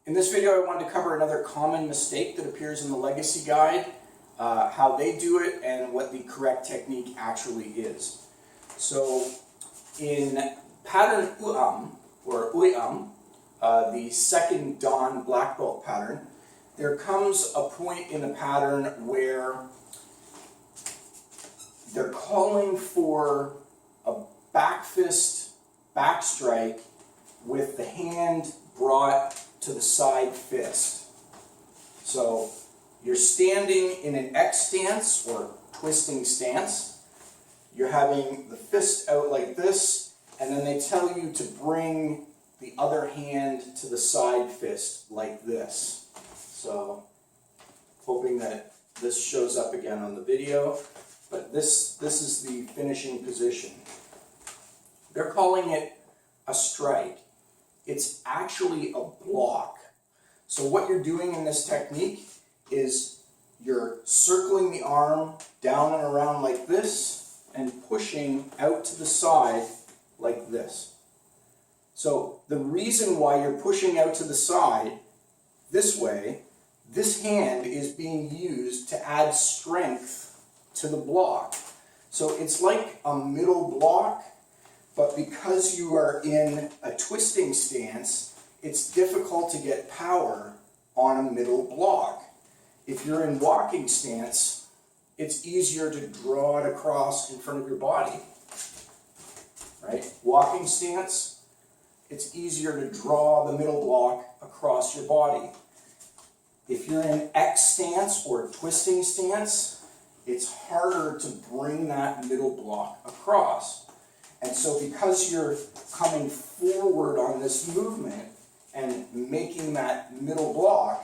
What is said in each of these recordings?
In this video, I wanted to cover another common mistake that appears in the Legacy Guide, how they do it, and what the correct technique actually is. So, in pattern Eui-Am, or Eui-Am, the second Dan black belt pattern, there comes a point in the pattern where they're calling for a back fist, back strike with the hand brought to the side fist. So you're standing in an X stance or twisting stance. You're having the fist out like this, and then they tell you to bring the other hand to the side fist like this. So hoping that this shows up again on the video, but this is the finishing position. They're calling it a strike. It's actually a block. So what you're doing in this technique is you're circling the arm down and around like this and pushing out to the side like this. So the reason why you're pushing out to the side this way, this hand is being used to add strength to the block. So it's like a middle block, but because you are in a twisting stance, it's difficult to get power on a middle block. If you're in walking stance, it's easier to draw it across in front of your body. Right? Walking stance, it's easier to draw the middle block across your body. If you're in X stance or twisting stance, it's harder to bring that middle block across. And so because you're coming forward on this movement and making that middle block,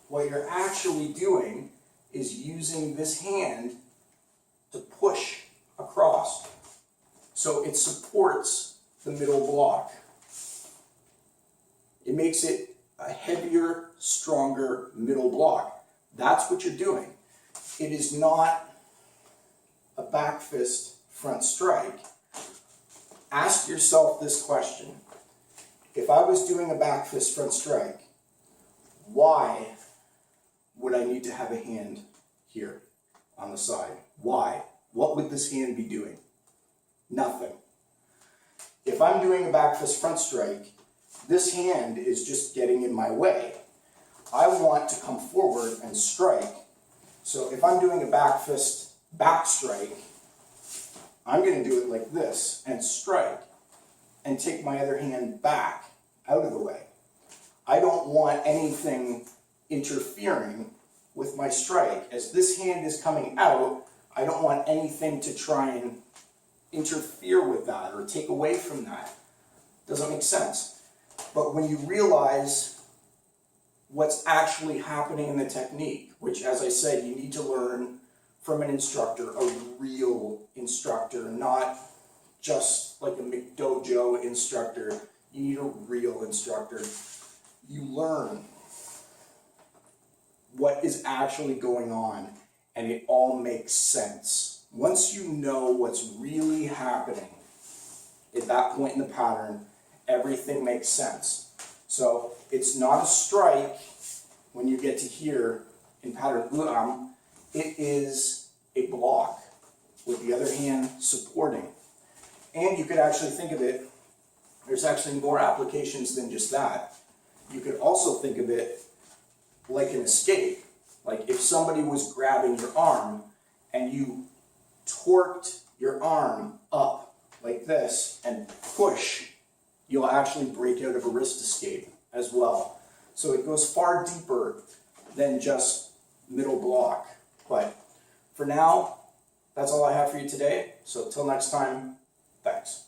what you're actually doing is using this hand to push across. So it supports the middle block. It makes it a heavier, stronger middle block. That's what you're doing. It is not a back fist front strike. Ask yourself this question. If I was doing a back fist front strike, why would I need to have a hand here on the side? Why? What would this hand be doing? Nothing. If I'm doing a back fist front strike, this hand is just getting in my way. I want to come forward and strike. So if I'm doing a back fist back strike, I'm going to do it like this and strike and take my other hand back out of the way. I don't want anything interfering with my strike. As this hand is coming out, I don't want anything to try and interfere with that or take away from that. Doesn't make sense. But when you realize what's actually happening in the technique, which, as I said, you need to learn from an instructor, a real instructor, not just like a McDojo instructor. You need a real instructor. You learn what is actually going on, and it all makes sense. Once you know what's really happening at that point in the pattern, everything makes sense. So it's not a strike when you get to here in pattern Eui-Am. It is a block with the other hand supporting. And you could actually think of it, there's actually more applications than just that. You could also think of it like an escape. Like if somebody was grabbing your arm and you torqued your arm up like this and push, you'll actually break out of a wrist escape as well. So it goes far deeper than just middle block. But for now, that's all I have for you today. So till next time, thanks.